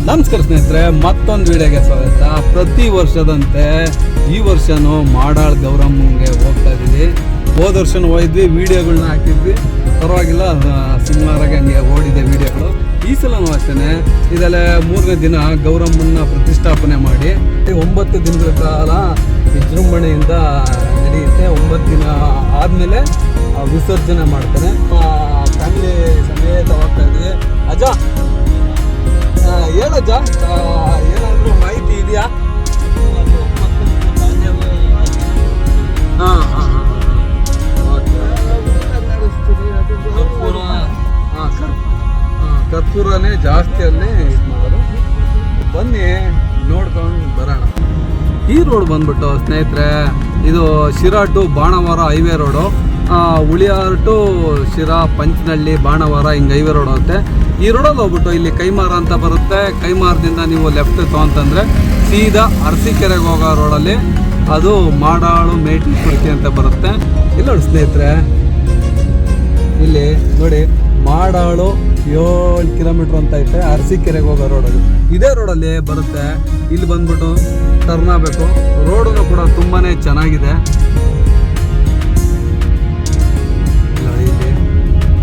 ನಮಸ್ಕಾರ ಸ್ನೇಹಿತರೆ, ಮತ್ತೊಂದು ವಿಡಿಯೋಗೆ ಸ್ವಾಗತ. ಪ್ರತಿ ವರ್ಷದಂತೆ ಈ ವರ್ಷನೂ ಮಾಡಾಳ್ ಗೌರಮ್ಮಂಗೆ ಹೋಗ್ತಾ ಇದ್ದೀವಿ. ಹೋದ ವರ್ಷನೂ ಹೋಗಿದ್ವಿ, ವಿಡಿಯೋಗಳನ್ನ ಹಾಕಿದ್ವಿ, ಪರವಾಗಿಲ್ಲ, ಸುಮಾರಾಗಿ ಹಂಗೆ ಓಡಿದೆ ವಿಡಿಯೋಗಳು. ಈ ಸಲನೂ ಅಷ್ಟೇ ಇದೆಲ್ಲ 3ನೇ ದಿನ ಗೌರಮ್ಮನ ಪ್ರತಿಷ್ಠಾಪನೆ ಮಾಡಿ 9 ದಿನಗಳ ಕಾಲ ವಿಜೃಂಭಣೆಯಿಂದ ನಡೆಯುತ್ತೆ. 9 ದಿನ ಆದಮೇಲೆ ವಿಸರ್ಜನೆ ಮಾಡ್ತಾರೆ. ಫ್ಯಾಮಿಲಿ ಸಮೇತ ಹೋಗ್ತಾ ಇದ್ವಿ. ಅಜ್ಜ ಹೇಳಜ್ಜ, ಏನಾದರೂ ಮಾಹಿತಿ ಇದೆಯಾ? ಹಾಂ ಹಾಂ ಕರ್ಪೂರನೇ ಜಾಸ್ತಿ ಅಲ್ಲಿ ಇದು ಮಾಡೋದು. ಬನ್ನಿ ನೋಡ್ಕೊಂಡು ಬರೋಣ. ಈ ರೋಡ್ ಬಂದ್ಬಿಟ್ಟು ಸ್ನೇಹಿತರೆ, ಇದು Sira to Banavara highway road. Huliyar to Sira, Panchanahalli, Banavara ಹಿಂಗೆ ಹೈವೇ ರೋಡ್ ಆಗುತ್ತೆ. ಈ ರೋಡಲ್ಲಿ ಹೋಗ್ಬಿಟ್ಟು ಇಲ್ಲಿ ಕೈಮಾರ ಅಂತ ಬರುತ್ತೆ. ಕೈಮಾರದಿಂದ ನೀವು ಲೆಫ್ಟ್ ತೊಗೊಂತಂದರೆ ಸೀದಾ ಅರಸೀಕೆರೆಗೆ ಹೋಗೋ ರೋಡಲ್ಲಿ ಅದು ಮಾಡಾಳು ಮೇಟಿಪುರ್ತಿ ಅಂತ ಬರುತ್ತೆ. ಇಲ್ಲ ನೋಡಿ ಸ್ನೇಹಿತರೆ, ಇಲ್ಲಿ ನೋಡಿ ಮಾಡಾಳು 7 ಕಿಲೋಮೀಟ್ರ್ ಅಂತ ಐತೆ. ಅರಸೀಕೆರೆಗೆ ಹೋಗೋ ರೋಡಲ್ಲಿ ಇದೇ ರೋಡಲ್ಲಿ ಬರುತ್ತೆ. ಇಲ್ಲಿ ಬಂದ್ಬಿಟ್ಟು ಟರ್ನ್ ಆಗಬೇಕು. ರೋಡನ್ನು ಕೂಡ ತುಂಬಾ ಚೆನ್ನಾಗಿದೆ. ಇಲ್ಲಿ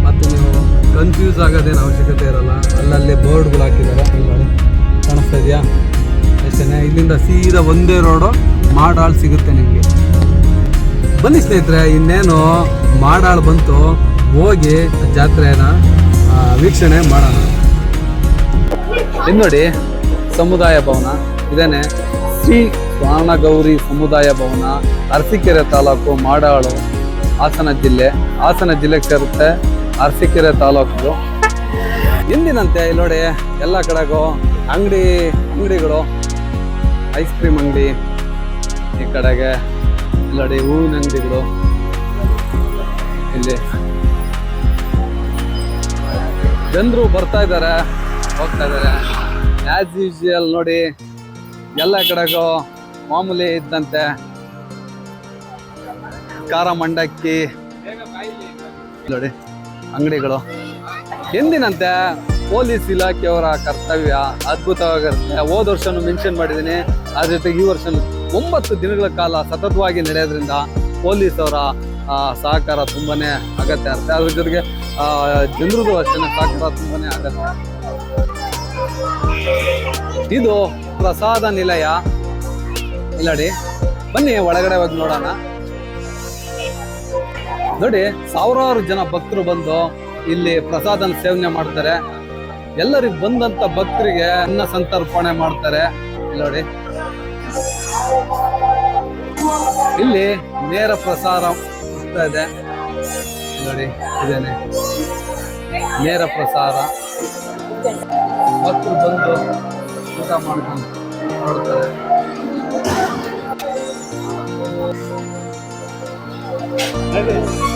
ಮತ್ತು ನೀವು ಕನ್ಫ್ಯೂಸ್ ಆಗೋದೇನು ಅವಶ್ಯಕತೆ ಇರಲ್ಲ. ಅಲ್ಲಲ್ಲಿ ಬೋರ್ಡ್ಗಳು ಹಾಕಿದ್ದಾರೆ, ಇಲ್ಲಿ ನೋಡಿ ಕಾಣಿಸ್ತಾ ಇದೆಯಾ? ಅಷ್ಟೇ, ಇಲ್ಲಿಂದ ಸೀದಾ ಒಂದೇ ರೋಡು ಮಾಡಾಳು ಸಿಗುತ್ತೆ ನಿಮಗೆ. ಬನ್ನಿ ಸ್ನೇಹಿತರೆ, ಇನ್ನೇನು ಮಾಡಾಳು ಬಂತು, ಹೋಗಿ ಜಾತ್ರೆನ ವೀಕ್ಷಣೆ ಮಾಡೋಣ. ಇದು ನೋಡಿ ಸಮುದಾಯ ಭವನ, ಇದೇನೆ ಶ್ರೀ ಸ್ವಾನಗೌರಿ ಸಮುದಾಯ ಭವನ, ಅರಸೀಕೆರೆ ತಾಲೂಕು, ಮಾಡಾಳು, ಹಾಸನ ಜಿಲ್ಲೆಗೆ ಸೇರುತ್ತೆ. ಅರಸೀಕೆರೆ ತಾಲೂಕು. ಎಂದಿನಂತೆ ಇಲ್ಲಿ ನೋಡಿ ಎಲ್ಲ ಕಡೆಗೂ ಅಂಗಡಿಗಳು, ಐಸ್ ಕ್ರೀಮ್ ಅಂಗಡಿ, ಈ ಕಡೆಗೆ ಇಲ್ಲಿ ನೋಡಿ ಹೂವಿನ ಅಂಗಡಿಗಳು, ಇಲ್ಲಿ ಜನರು ಬರ್ತಾ ಇದ್ದಾರೆ, ಹೋಗ್ತಾ ಇದ್ದಾರೆ. ಆ್ಯಸ್ ಯೂಶುವಲ್ ನೋಡಿ ಎಲ್ಲ ಕಡೆಗೂ ಮಾಮೂಲಿ ಇದ್ದಂತೆ ಖಾರ ಮಂಡಕ್ಕಿ ನೋಡಿ ಅಂಗಡಿಗಳು. ಎಂದಿನಂತೆ ಪೊಲೀಸ್ ಇಲಾಖೆಯವರ ಕರ್ತವ್ಯ ಅದ್ಭುತವಾಗಿರುತ್ತೆ. ಹೋದ ವರ್ಷನೂ ಮೆನ್ಷನ್ ಮಾಡಿದ್ದೀನಿ. ಅದ್ರ ಜೊತೆಗೆ ಈ ವರ್ಷ 9 ದಿನಗಳ ಕಾಲ ಸತತವಾಗಿ ನಡೆಯೋದ್ರಿಂದ ಪೊಲೀಸ್ ಅವರ ಸಹಕಾರ ತುಂಬಾನೇ ಅಗತ್ಯ ಇರುತ್ತೆ. ಅದ್ರ ಜೊತೆಗೆ ಜನರದು ಅಷ್ಟೇ ಸಹಕಾರ ತುಂಬಾನೇ ಅಗತ್ಯ. ಇದು ಪ್ರಸಾದ ನಿಲಯ. ಇಲ್ಲಡಿ, ಬನ್ನಿ ಒಳಗಡೆ ಹೋಗಿ ನೋಡೋಣ. ನೋಡಿ ಸಾವಿರಾರು ಜನ ಭಕ್ತರು ಬಂದು ಇಲ್ಲಿ ಪ್ರಸಾದನ ಸೇವನೆ ಮಾಡ್ತಾರೆ. ಎಲ್ಲರಿಗೂ ಬಂದಂತ ಭಕ್ತರಿಗೆ ಅನ್ನ ಸಂತರ್ಪಣೆ ಮಾಡ್ತಾರೆ. ನೋಡಿ ಇಲ್ಲಿ ನೇರ ಪ್ರಸಾರ ಆಗ್ತಾ ಇದೆ. ನೋಡಿ ಇದೇನೆ ನೇರ ಪ್ರಸಾರ. ಭಕ್ತರು ಬಂದು ಊಟ ಮಾಡ್ಕೊಂಡು ನೋಡ್ತಾರೆ.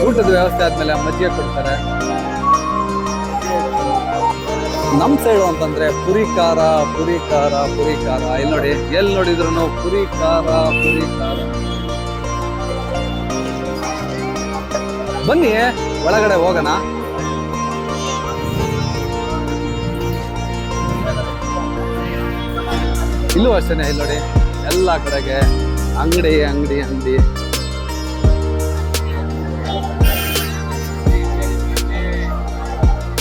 ಊಟದ ವ್ಯವಸ್ಥೆ ಆದ್ಮೇಲೆ ಮಜ್ಜಿಗೆ ಕೊಡ್ತಾರೆ. ನಮ್ಮ ಸೈಡು ಅಂತಂದ್ರೆ ಪುರಿ ಖಾರ. ಇಲ್ಲಿ ನೋಡಿ, ಎಲ್ಲಿ ನೋಡಿದ್ರು ಪುರಿ ಖಾರ. ಬನ್ನಿ ಒಳಗಡೆ ಹೋಗೋಣ. ಇಲ್ಲೂ ಅಷ್ಟೇನೆ, ಇಲ್ಲಿ ನೋಡಿ ಎಲ್ಲ ಕಡೆಗೆ ಅಂಗಡಿ.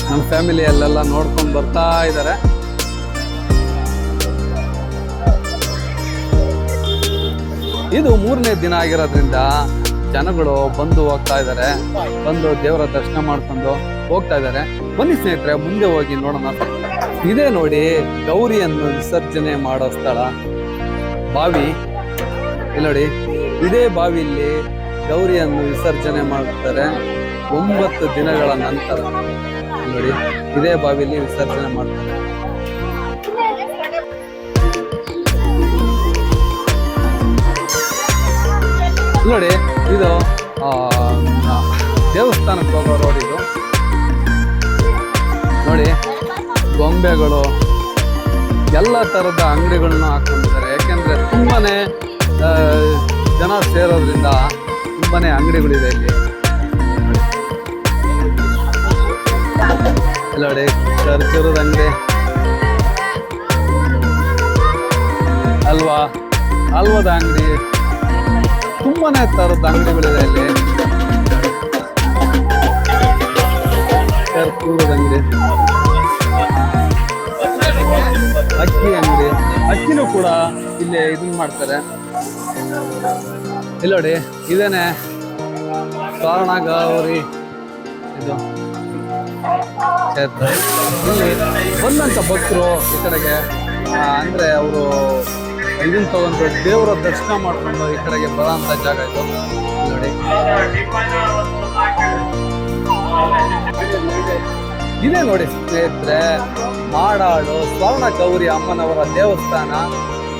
ನಮ್ಮ ಫ್ಯಾಮಿಲಿಯಲ್ಲೆಲ್ಲ ನೋಡ್ಕೊಂಡು ಬರ್ತಾ ಇದ್ದಾರೆ. ಇದು 3ನೇ ದಿನ ಆಗಿರೋದ್ರಿಂದ ಜನಗಳು ಬಂದು ಹೋಗ್ತಾ ಇದ್ದಾರೆ. ಬಂದು ದೇವರ ದರ್ಶನ ಮಾಡ್ಕೊಂಡು ಹೋಗ್ತಾ ಇದ್ದಾರೆ. ಬನ್ನಿ ಸ್ನೇಹಿತರೆ, ಮುಂದೆ ಹೋಗಿ ನೋಡೋಣ. ಇದೇ ನೋಡಿ ಗೌರಿಯನ್ನು ವಿಸರ್ಜನೆ ಮಾಡೋ ಸ್ಥಳ, ಬಾವಿ. ಇಲ್ಲಿ ನೋಡಿ, ಇದೇ ಬಾವಿಯಲ್ಲಿ ಗೌರಿಯನ್ನು ವಿಸರ್ಜನೆ ಮಾಡ್ತಾರೆ 9 ದಿನಗಳ ನಂತರ. ನೋಡಿ ಇದೇ ಬಾವಿಲಿ ವಿಸರ್ಜನೆ ಮಾಡ್ತಾರೆ. ನೋಡಿ ಇದು ದೇವಸ್ಥಾನಕ್ಕೆ ಹೋಗೋ ರೋಡ್. ಇದು ನೋಡಿ ಗೊಂಬೆಗಳು, ಎಲ್ಲ ಥರದ ಅಂಗಡಿಗಳನ್ನ ಹಾಕೊಂಡಿದ್ದಾರೆ. ಯಾಕೆಂದ್ರೆ ತುಂಬಾನೇ ಜನ ಸೇರೋದ್ರಿಂದ ತುಂಬಾನೇ ಅಂಗಡಿಗಳಿದೆ ಇಲ್ಲಿ. ನೋಡಿ ಖರ್ಜೂರದ ಅಂಗಡಿ, ಹಲ್ವದ ಅಂಗಡಿ, ತುಂಬಾನೇ ತರದ ಅಂಗಡಿಗಳಿದೆ ಇಲ್ಲಿ. ಕೂರದ ಅಂಗಡಿ, ಅಕ್ಕಿ ಅಂಗಡಿ, ಅಕ್ಕಿನೂ ಕೂಡ ಇಲ್ಲಿ ಇದನ್ನ ಮಾಡ್ತಾರೆ. ಇಲ್ಲಿ ನೋಡಿ, ಇದೇನೆ ಸ್ವರ್ಣ ಗೌರಿ ಇದು ಕ್ಷೇತ್ರ. ಇಲ್ಲಿ ಬಂದಂತ ಭಕ್ತರು ಈ ಕಡೆಗೆ ಅಂದ್ರೆ ಅವರು ಇದನ್ನ ತಗೊಂಡು ದೇವರ ದರ್ಶನ ಮಾಡ್ಕೊಂಡು ಈ ಕಡೆಗೆ ಬರೋಂಥ ಜಾಗ ಇದು ನೋಡಿ. ಇದೇ ನೋಡಿ ಸ್ನೇಹಿತರೆ, ಮಾಡಾಳು ಸ್ವರ್ಣ ಗೌರಿ ಅಮ್ಮನವರ ದೇವಸ್ಥಾನ,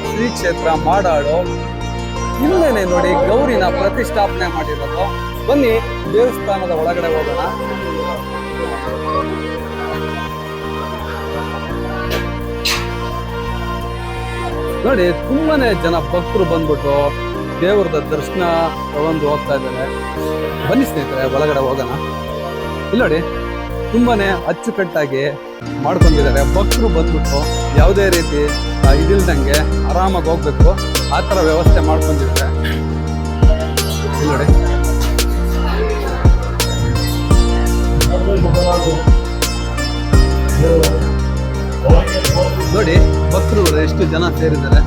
ಶ್ರೀ ಕ್ಷೇತ್ರ ಮಾಡಾಳು. ಇಲ್ಲೇನೆ ನೋಡಿ ಗೌರಿನ ಪ್ರತಿಷ್ಠಾಪನೆ ಮಾಡಿರೋದು. ಬನ್ನಿ ದೇವಸ್ಥಾನದ ಒಳಗಡೆ ಹೋಗೋಣ. ನೋಡಿ, ತುಂಬಾನೇ ಜನ ಭಕ್ತರು ಬಂದ್ಬಿಟ್ಟು ದೇವರದ ದರ್ಶನ ತಗೊಂಡು ಹೋಗ್ತಾ ಇದ್ದಾರೆ. ಬನ್ನಿ ಸ್ನೇಹಿತರೆ, ಒಳಗಡೆ ಹೋಗೋಣ. ಇಲ್ಲಿ ನೋಡಿ, ತುಂಬಾನೇ ಅಚ್ಚುಕಟ್ಟಾಗಿ ಮಾಡ್ಕೊಂಡಿದ್ದಾರೆ. ಭಕ್ತರು ಬಂದ್ಬಿಟ್ಟು ಯಾವುದೇ ರೀತಿ ಇದಿಲ್ದಂಗೆ ಆರಾಮಾಗಿ ಹೋಗ್ಬೇಕು, ಆ ಥರ ವ್ಯವಸ್ಥೆ ಮಾಡ್ಕೊಂಡಿದ್ದಾರೆ. ಇಲ್ಲಿ ನೋಡಿ, ನೋಡಿ ಭಕ್ತರು ಎಷ್ಟು ಜನ ಸೇರಿದ್ದಾರೆ.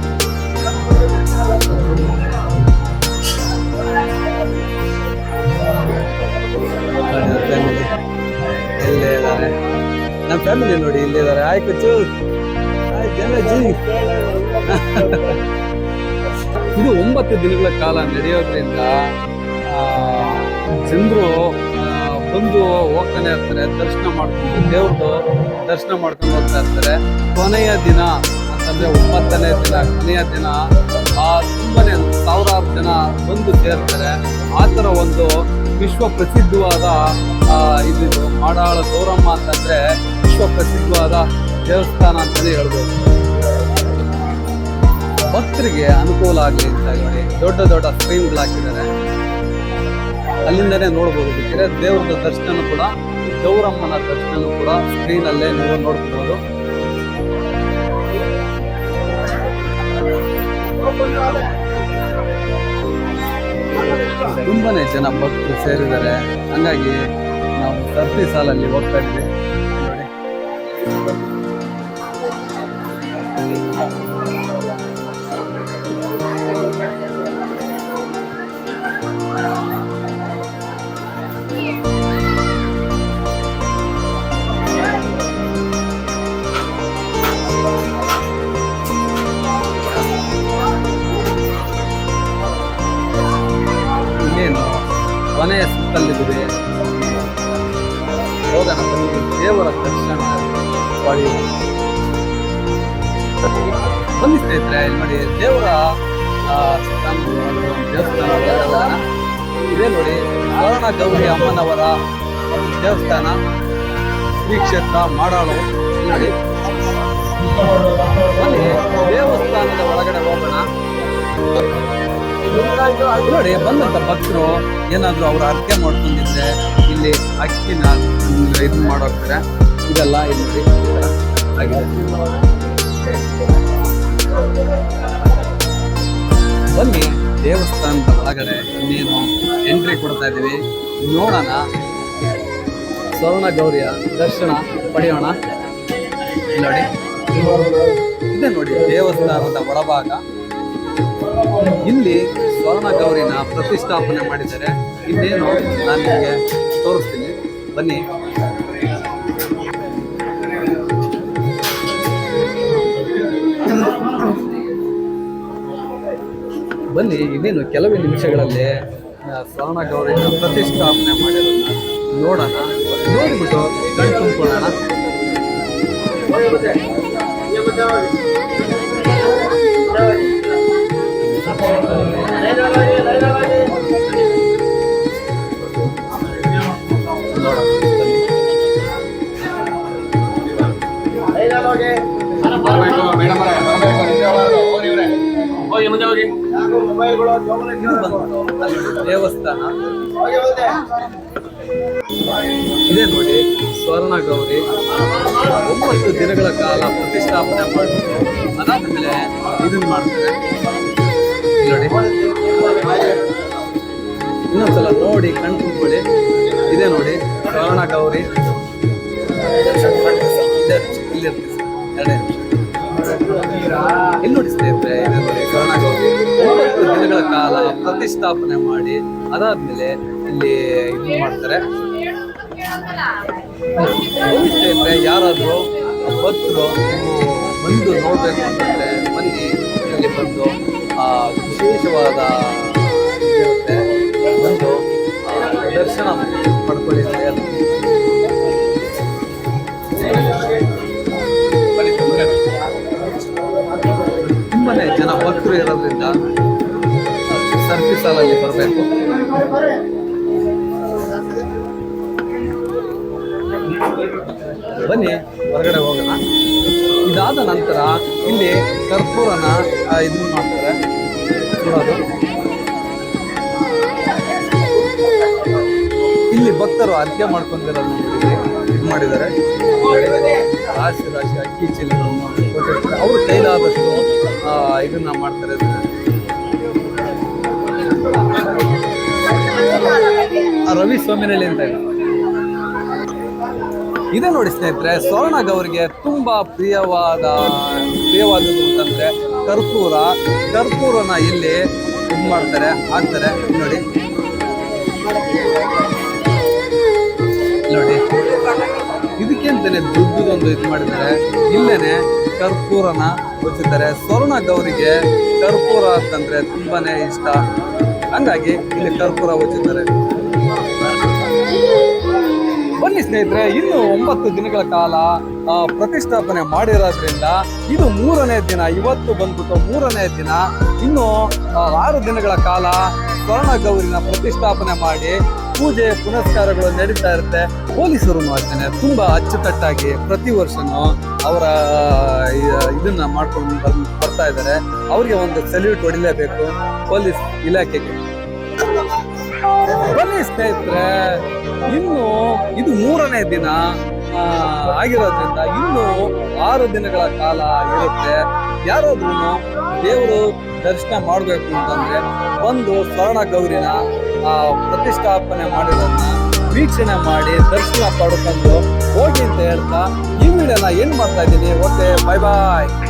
ಇಲ್ಲೇ ಇದ್ದಾರೆ ನಮ್ಮ ಫ್ಯಾಮಿಲಿ, ನೋಡಿ ಇಲ್ಲೇ ಇದ್ದಾರೆ. ಆಯ್ತು ಇದು 9 ದಿನಗಳ ಕಾಲ ನಡೆಯೋದ್ರಿಂದ ಜನರು ಬಂದು ಹೋಗ್ತಾನೆ ಇರ್ತಾರೆ, ದರ್ಶನ ಮಾಡ್ಕೊಂಡು ದೇವ್ರದ್ದು ದರ್ಶನ ಮಾಡ್ಕೊಂಡು ಹೋಗ್ತಾ ಇರ್ತಾರೆ. ಕೊನೆಯ ದಿನ ಅಂತಂದ್ರೆ 9ನೇ ದಿನ, ಕೊನೆಯ ದಿನ ತುಂಬಾನೇ ಸಾವಿರಾರು ಜನ ಬಂದು ಸೇರ್ತಾರೆ. ಆ ಥರ ಒಂದು ವಿಶ್ವ ಪ್ರಸಿದ್ಧವಾದ ಇದು ಮಾಡಾಳ ಗೌರಮ್ಮ ಅಂತಂದ್ರೆ ವಿಶ್ವ ಪ್ರಸಿದ್ಧವಾದ ದೇವಸ್ಥಾನ ಅಂತಲೇ ಹೇಳ್ಬೋದು. ಭಕ್ತರಿಗೆ ಅನುಕೂಲ ಆಗಲಿ ಅಂತ ಹೇಳಿ ದೊಡ್ಡ ದೊಡ್ಡ ಸ್ಕ್ರೀನ್ಗಳು ಹಾಕಿದ್ದಾರೆ. ಅಲ್ಲಿಂದನೇ ನೋಡ್ಬೋದು. ಬೇಕಿದ್ರೆ ದೇವ್ರದ ದರ್ಶನ ಕೂಡ, ಗೌರಮ್ಮನ ದರ್ಶನ ಕೂಡ ಸ್ಕ್ರೀನಲ್ಲೇ ನೀವು ನೋಡ್ಬೋದು. ತುಂಬಾನೇ ಜನ ಭಕ್ತರು ಸೇರಿದ್ದಾರೆ. ಹಂಗಾಗಿ ನಾವು ಸರತಿ ಸಾಲಲ್ಲಿ ಹೋಗ್ತಾ ಇದ್ವಿ. ಇನ್ನೇನು ಕೊನೆಯ ಸುತ್ತಲ್ಲಿದೆ, ಹೋಗೋಣ ಬನ್ನಿ ದೇವರ ದರ್ಶನ ಪಡೆಯುವ. ಬನ್ನಿ ಸ್ನೇಹಿತರೆ, ಇಲ್ಲಿ ನೋಡಿ ದೇವರ ದೇವಸ್ಥಾನ ಇದೇ ನೋಡಿ, ಸ್ವರ್ಣ ಗೌರಿ ಅಮ್ಮನವರ ದೇವಸ್ಥಾನ, ಶ್ರೀ ಕ್ಷೇತ್ರ ಮಾಡಾಳು. ನೋಡಿ, ಬನ್ನಿ ದೇವಸ್ಥಾನದ ಒಳಗಡೆ ಹೋಗೋಣ. ನೋಡಿ, ಬಂದಂತ ಭಕ್ತರು ಏನಾದ್ರು ಅವ್ರು ಅರ್ಕೆ ಮಾಡ್ಕೊಂಡಿದ್ರೆ ಇಲ್ಲಿ ಅಕ್ಕಿನ ಇದು ಮಾಡೋಗ್ತಾರೆ. ಇದೆಲ್ಲ ಇಲ್ಲಿ ಆಗಿದೆ. ಬನ್ನಿ ದೇವಸ್ಥಾನದ ಒಳಗಡೆ ಇನ್ನೇನು ಎಂಟ್ರಿ ಕೊಡ್ತಾ ಇದೀವಿ, ನೋಡೋಣ. ಸ್ವರ್ಣ ಗೌರಿಯ ದರ್ಶನ ಪಡೆಯೋಣ. ನೋಡಿ, ಇದೆ ನೋಡಿ ದೇವಸ್ಥಾನದ ಒಳಭಾಗ. ಇಲ್ಲಿ ಸ್ವರ್ಣ ಗೌರಿನ ಪ್ರತಿಷ್ಠಾಪನೆ ಮಾಡಿದ್ದಾರೆ. ಇನ್ನೇನು ನಾನು ನಿಮಗೆ ತೋರಿಸ್ತೀನಿ, ಬನ್ನಿ. ಬನ್ನಿ, ಇನ್ನೇನು ಕೆಲವೇ ನಿಮಿಷಗಳಲ್ಲಿ ಸ್ವರ್ಣ ಗೌರಿನ ಪ್ರತಿಷ್ಠಾಪನೆ ಮಾಡಿರೋದನ್ನ ನೋಡೋಣ. ನೋಡಿಬಿಟ್ಟು ಕಣ್ ತುಂಬಿಕೊಳ್ಳೋಣ. ದೇವಸ್ಥಾನ ಇದೇ ನೋಡಿ ಸ್ವರ್ಣ ಗೌರಿ 9 ದಿನಗಳ ಕಾಲ ಪ್ರತಿಷ್ಠಾಪನೆ ಮಾಡ್ತಾರೆ. ಅದಾದ್ಮೇಲೆ ಇದನ್ನ ಮಾಡ್ತಾರೆ ನೋಡಿ. ಇನ್ನೊಂದ್ಸಲ ನೋಡಿ ಕಣ್ ತುಂಬಿಕೊಳ್ಳಿ. ಇದೇ ನೋಡಿ ಸ್ವರ್ಣ ಗೌರಿ. ಇಲ್ಲಿ ನೋಡಿ ಸ್ನೇಹಿತರೆ, ಇದೇ ನೋಡಿ ಸ್ವರ್ಣ ಗೌರಿ 9 ದಿನಗಳ ಕಾಲ ಪ್ರತಿಷ್ಠಾಪನೆ ಮಾಡಿ ಅದಾದ್ಮೇಲೆ ಇಲ್ಲಿ ಇದು ಮಾಡ್ತಾರೆ. ಸ್ನೇಹಿತರೆ, ಯಾರಾದ್ರೂ ಭಕ್ತರು ಬಂದು ನೋಡ್ಬೇಕು ಅಂತಂದ್ರೆ ಬನ್ನಿ, ಇಲ್ಲಿ ಬಂದು ವಿಶೇಷವಾದ ಇರುತ್ತೆ, ಬಂದು ದರ್ಶನ ಪಡ್ಕೊಳ್ಳಿ ಅಂತ ಹೇಳ್ತಾರೆ. ತುಂಬಾನೇ ಜನ ಭಕ್ತರು ಇರೋದ್ರಿಂದ ಸರ್ತಿ ಸಾಲಲ್ಲಿ ಬರಬೇಕು. ಬನ್ನಿ ಹೊರಗಡೆ ಹೋಗೋಣ. ಇದಾದ ನಂತರ ಇಲ್ಲಿ ಕರ್ಪೂರನ ಇದನ್ನ ಮಾಡ್ತಾರೆ ನೋಡೋದು. ಇಲ್ಲಿ ಭಕ್ತರು ಅರ್ಘ್ಯ ಮಾಡ್ಕೊಂಡಿರೋದು ಇದು ಮಾಡಿದ್ದಾರೆ. ರಾಶಿ ರಾಶಿ ಅಕ್ಕಿ ಚೀಲಗಳನ್ನು ಕೊಟ್ಟಿರ್ತಾರೆ. ಅವರು ಕೈಲಾದಷ್ಟು ಇದನ್ನ ಮಾಡ್ತಾರೆ. ರವಿ ಸ್ವಾಮಿನಲ್ಲಿ ಅಂತ ಇದೆ ನೋಡಿ ಸ್ನೇಹಿತರೆ. ಸ್ವರ್ಣ ಗೌರಿಗೆ ತುಂಬಾ ಪ್ರಿಯವಾದದ್ದು ಅಂತಂದ್ರೆ ಕರ್ಪೂರನ ಇಲ್ಲಿ ಇದು ಮಾಡ್ತಾರೆ, ಹಾಕ್ತಾರೆ ನೋಡಿ. ನೋಡಿ ಇದಕ್ಕೆ ಅಂತಾನೆ ದುಡ್ಡದೊಂದು ಇದು ಮಾಡಿದ್ದಾರೆ. ಇಲ್ಲೇನೆ ಕರ್ಪೂರನ ಹಚ್ಚುತ್ತಾರೆ. ಸ್ವರ್ಣ ಗೌರಿಗೆ ಕರ್ಪೂರ ಅಂತಂದ್ರೆ ತುಂಬಾನೇ ಇಷ್ಟ, ಹಂಗಾಗಿ ಇಲ್ಲಿ ಕರ್ಪೂರ ಹಚ್ಚುತ್ತಾರೆ. ಬನ್ನಿ ಸ್ನೇಹಿತರೆ, ಇನ್ನು 9 ದಿನಗಳ ಕಾಲ ಪ್ರತಿಷ್ಠಾಪನೆ ಮಾಡಿರೋದ್ರಿಂದ ಇದು 3ನೇ ದಿನ. ಇವತ್ತು ಬಂದ್ಬಿಟ್ಟು 3ನೇ ದಿನ. ಇನ್ನು 6 ದಿನಗಳ ಕಾಲ ಸ್ವರ್ಣ ಗೌರಿನ ಪ್ರತಿಷ್ಠಾಪನೆ ಮಾಡಿ ಪೂಜೆ ಪುನಸ್ಕಾರಗಳು ನಡೀತಾ ಇರುತ್ತೆ. ಪೊಲೀಸರು ಅಷ್ಟೇ ತುಂಬಾ ಅಚ್ಚುಕಟ್ಟಾಗಿ ಪ್ರತಿ ವರ್ಷನೂ ಅವರ ಇದನ್ನ ಮಾಡ್ಕೊಂಡು ಬರ್ತಾ ಇದ್ದಾರೆ. ಅವ್ರಿಗೆ ಒಂದು ಸಲ್ಯೂಟ್ ಹೊಡಿಲೇಬೇಕು ಪೊಲೀಸ್ ಇಲಾಖೆಗೆ. ಬನ್ನಿ ಸ್ನೇಹಿತರೆ, ಇನ್ನು ಇದು 3ನೇ ದಿನ ಆಗಿರೋದ್ರಿಂದ ಇನ್ನು 6 ದಿನಗಳ ಕಾಲ ಇರುತ್ತೆ. ಯಾರಾದ್ರೂ ದೇವರು ದರ್ಶನ ಮಾಡಬೇಕು ಅಂತಂದ್ರೆ ಬಂದು ಸ್ವರ್ಣ ಗೌರಿನ ಪ್ರತಿಷ್ಠಾಪನೆ ಮಾಡಿರೋದನ್ನ ವೀಕ್ಷಣೆ ಮಾಡಿ ದರ್ಶನ ಪಡ್ಕೊಂಡು ಹೋಗಿ ಅಂತ ಹೇಳ್ತಾ ಈ ವಿಡಿಯೋನ ಏನ್ ಮಾಡ್ತಾ ಇದ್ದೀನಿ. ಓಕೆ, ಬಾಯ್ ಬಾಯ್.